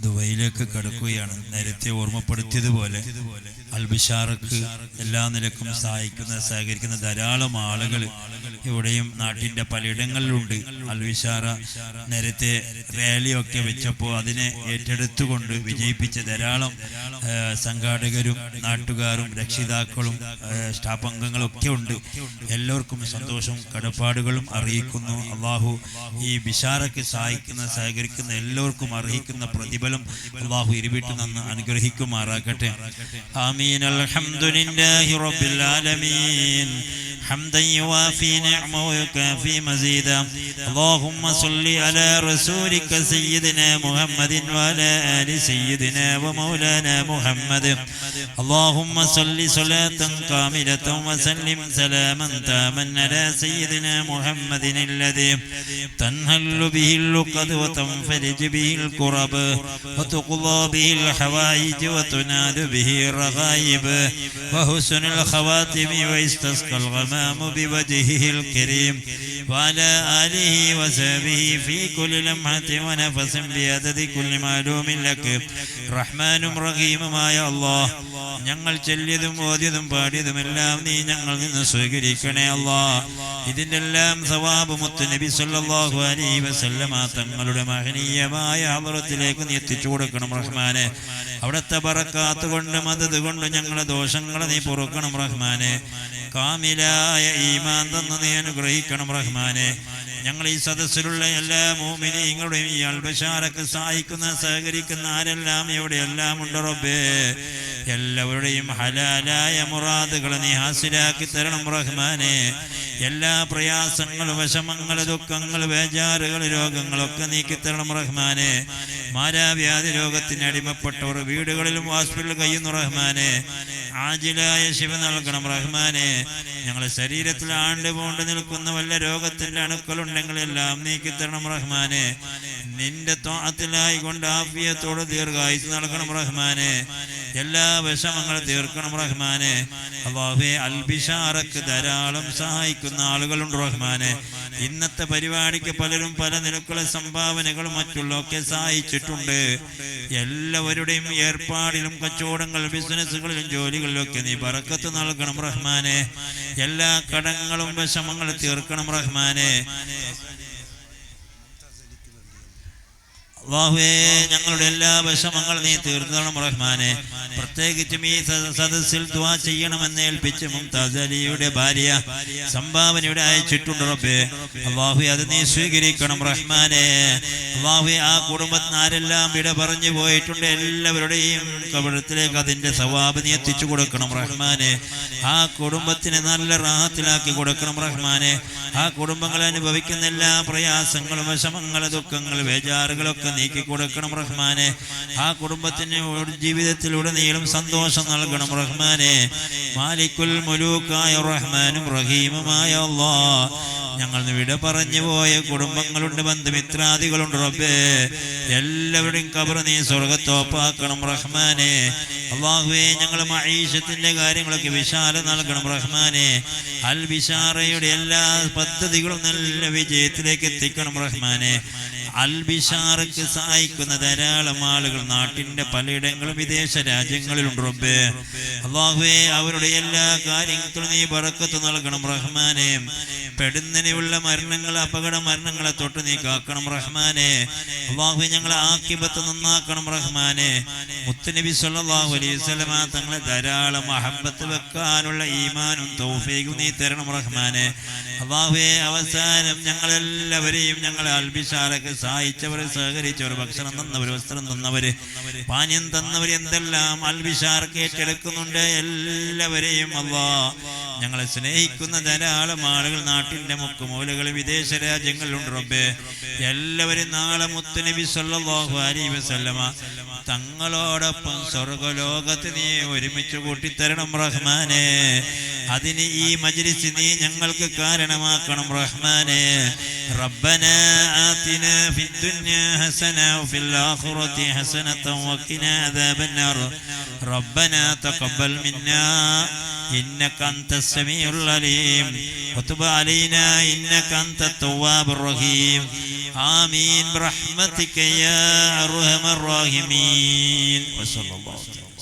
ദുബൈയിലേക്ക് കടക്കുകയാണ്. നേരത്തെ ഓർമ്മപ്പെടുത്തിയതുപോലെ അൽബിഷാറക്ക് എല്ലാ നിലക്കും സഹകരിക്കുന്ന ധാരാളം ആളുകൾ ഇവിടെയും നാട്ടിൻ്റെ പലയിടങ്ങളിലുണ്ട്. അൽബിഷാറ നേരത്തെ റാലിയൊക്കെ വെച്ചപ്പോൾ അതിനെ ഏറ്റെടുത്തുകൊണ്ട് വിജയിപ്പിച്ച ധാരാളം സംഘാടകരും നാട്ടുകാരും രക്ഷിതാക്കളും സ്റ്റാഫ് അംഗങ്ങളും ഒക്കെ ഉണ്ട്. എല്ലാവർക്കും സന്തോഷവും കടപ്പാടുകളും അറിയിക്കുന്നു. അള്ളാഹു ഈ ബിഷാറക്ക് സഹകരിക്കുന്ന എല്ലാവർക്കും അർഹിക്കുന്ന പ്രതിഫലം അല്ലാഹു ഇരുവിട്ട് നിന്ന് അനുഗ്രഹിക്കുമാറാകട്ടെ. ആമീൻ. അൽഹംദുലില്ലാഹി റബ്ബിൽ ആലമീൻ حمدا يوافي نعمه ويكافي مزيدا. اللهم صل على رسولك سيدنا محمد وعلى آل سيدنا ومولانا محمد. اللهم صل صلاة كاملة وسلم سلاما تاما على سيدنا محمد الذي تنهل به اللقد وتنفرج به الكرب وتقضى به الحوائج وتنال به الرغائب وحسن الخواتم ويستسقى الغمام بوجهه الكريم وعلى آله وصحبه في كل لمحة ونفس بعدد كل معلوم لك. رحمن رحيم يا الله ഞങ്ങൾ ചൊല്ലിയതും ഓതിയതും പാടിയതുമെല്ലാം നീ ഞങ്ങളിൽ നിന്ന് സ്വീകരിക്കണേ അല്ലാഹ്. ഇതിൻ്റെ എല്ലാം സവാബ് മുത്ത് നബി സല്ലല്ലാഹു അലൈഹി വസല്ലമ തങ്ങളുടെ മഹനീയമായ ഹളറത്തിലേക്ക് നീ എത്തിച്ചു കൊടുക്കണം റഹ്മാനെ. അവിടുത്തെ ബറക്കാത്ത് കൊണ്ട് മദദ് കൊണ്ട് ഞങ്ങളുടെ ദോഷങ്ങളെ നീ പൊറുക്കണം റഹ്മാനെ. കാമിലായ ഈമാൻ തന്ന് നീ അനുഗ്രഹിക്കണം റഹ്മാനെ. ഞങ്ങൾ ഈ സദസ്സിലുള്ള എല്ലാ മുഅ്മിനീങ്ങളുടെയും ഈ അൽബിഷാറക്ക് സഹായിക്കുന്ന സഹകരിക്കുന്ന ആരെല്ലാം എവിടെയെല്ലാം ഉണ്ട് റബ്ബേ, എല്ലാവരുടെയും ഹലാലായ മുറാദുകളെ നീ ഹാസിലാക്കി തരണം റഹ്മാനെ. എല്ലാ പ്രയാസങ്ങളും വിഷമങ്ങൾ ദുഃഖങ്ങൾ ബേജാറുകൾ രോഗങ്ങളൊക്കെ നീക്കിത്തരണം റഹ്മാനെ. മാരാവ്യാധി രോഗത്തിന് അടിമപ്പെട്ടവർ വീടുകളിലും ഹോസ്പിറ്റലിൽ കഴിയുന്നു റഹ്മാനെ. ആജിലായ ശിവ നൽകണം റഹ്മാനെ. ഞങ്ങളുടെ ശരീരത്തിൽ ആണ്ട് പോണ്ട് നിൽക്കുന്ന വല്ല രോഗത്തിൻ്റെ അണുക്കളുണ്ടെങ്കിൽ എല്ലാം നീക്കിത്തരണം റഹ്മാനെ. നിന്റെ ത്വാഅത്തിലായി കൊണ്ട് ആഫിയത്തോട് ദീർഘായുസ്സ് നൽകണം റഹ്മാനെ. എല്ലാ വിഷമങ്ങളും തീർക്കണം റഹ്മാനെ. അല്ലാഹുവേ, അൽബിഷാറക്ക് ധാരാളം സഹായിക്കുന്ന ആളുകളുണ്ട് റഹ്മാനെ. ഇന്നത്തെ പരിപാടിക്ക് പലരും പല നിലക്കുള്ള സംഭാവനകളും മറ്റുള്ളതൊക്കെ സഹായിച്ചിട്ടുണ്ട്. എല്ലാവരുടെയും ഏർപ്പാടിലും കച്ചവടങ്ങൾ ബിസിനസ്സുകളിലും ജോലികളിലൊക്കെ നീ ബറക്കത്ത് നൽകണം റഹ്മാനെ. എല്ലാ കടങ്ങളും വിഷമങ്ങളും തീർക്കണം റഹ്മാനെ. അല്ലാഹുവേ, ഞങ്ങളുടെ എല്ലാ വിഷമങ്ങളും നീ തീർക്കണം റഹ്മാനെ. പ്രത്യേകിച്ചും ഈ സദസ്സിൽ ദുആ ചെയ്യണമെന്ന് ഏൽപ്പിച്ച് മുംതാസ് അലിയുടെ ഭാര്യ സംഭാവനയുടെ അയച്ചിട്ടുണ്ട് റബ്ബേ. അല്ലാഹുവേ, അത് നീ സ്വീകരിക്കണം റഹ്മാനെ. അല്ലാഹുവേ, ആ കുടുംബത്തിന് ആരെല്ലാം വിട പറഞ്ഞു പോയിട്ടുണ്ട് എല്ലാവരുടെയും കബറത്തിലേക്ക് അതിന്റെ സവാബ് നീ എത്തിച്ചു കൊടുക്കണം റഹ്മാനെ. ആ കുടുംബത്തിന് നല്ല റാഹത്തിലാക്കി കൊടുക്കണം റഹ്മാനെ. ആ കുടുംബങ്ങൾ അനുഭവിക്കുന്ന എല്ലാ പ്രയാസങ്ങളും വിഷമങ്ങൾ ദുഃഖങ്ങൾ ബേജാറുകളൊക്കെ നീക്കി കൊടുക്കണം റഹ്മാനെ. ആ കുടുംബത്തിന് ജീവിതത്തിലൂടെ നീളും സന്തോഷം നൽകണം റഹ്മാനെ. മാലിക്കുൽ മുലൂക്കായ റഹ്മാനും റഹീമുമായ അല്ലാഹ്, ഞങ്ങൾ വിട പറഞ്ഞു പോയ കുടുംബങ്ങളുണ്ട്, ബന്ധുമിത്രാദികളുണ്ട് റബ്ബേ. എല്ലാവരുടെയും ഖബർ നീ സ്വർഗ്ഗത്തോപ്പാക്കണം റഹ്മാനെ. അല്ലാഹുവേ, ഞങ്ങൾ മഈശത്തിന്റെ കാര്യങ്ങളൊക്കെ വിശാലം നൽകണം റഹ്മാനെ. അൽ ബിഷാറയുടെ എല്ലാ പദ്ധതികളും നല്ല വിജയത്തിലേക്ക് എത്തിക്കണം റഹ്മാനെ. അൽബിഷാറക്ക് സഹായിക്കുന്ന ധാരാളം ആളുകൾ നാട്ടിന്റെ പലയിടങ്ങളും വിദേശ രാജ്യങ്ങളിലുണ്ട് റബ്ബേ. അല്ലാഹുവേ, അവരുടെ എല്ലാ കാര്യങ്ങളും നീ ബറക്കത്ത് നൽകണം റഹ്മാനെ. പെടുന്നതിനുള്ള മരണങ്ങൾ അപകട മരണങ്ങളെ തൊട്ട് നീ കാക്കണം റഹ്മാനെ. അല്ലാഹുവേ, ഞങ്ങളെ ആഖിബത്ത് നന്നാക്കണം റഹ്മാനെ. മുത്തുനബി സല്ലല്ലാഹു അലൈഹി വസല്ലമ തങ്ങളെ ധാരാളം മഹബ്ബത്ത് വെക്കാനുള്ള ഈമാനും തൗഫീഖും നീ തരണം റഹ്മാനെ. അല്ലാഹുവേ, അവസാനം ഞങ്ങളെല്ലാവരെയും ഞങ്ങളെ അൽബിഷാറക്ക് സഹായിച്ചവർ സഹകരിച്ചവർ ഭക്ഷണം തന്നവർ വസ്ത്രം തന്നവർ പാനീയം തന്നവർ എന്തെല്ലാം അൽബിഷാർക്ക് ഏറ്റെടുക്കുന്നുണ്ട് എല്ലാവരെയും അല്ലാഹ് ഞങ്ങളെ സ്നേഹിക്കുന്ന ധാരാളം ആളുകൾ നാട്ടിന്റെ മുക്കുമൂലകൾ വിദേശ രാജ്യങ്ങളിലുണ്ട് റബ്ബേ. എല്ലാവരും നാളെ മുത്തുനബി സല്ലല്ലാഹു അലൈഹി വസല്ലമ തങ്ങളോടൊപ്പം സ്വർഗ്ഗലോകത്ത് നീ ഒരുമിച്ച് കൂട്ടിത്തരണം റഹ്മാനെ. അതിന് ഈ മജ്ലിസ് നീ ഞങ്ങൾക്ക് കാരണമാക്കണം റഹ്മാനെ. റബ്ബനാ ആതിനാ ഫിദ്ദുനിയാ ഹസന വഫിൽ ആഖിറതി ഹസനതൻ വഖിനാ അദാബന്നാർ. റബ്ബനാ തഖബ്ബൽ മിന്നാ إنك أنت السميع العليم وتب علينا إنك أنت التواب الرحيم آمين برحمتك يا أرحم الراحمين وصلى الله عليه وسلم.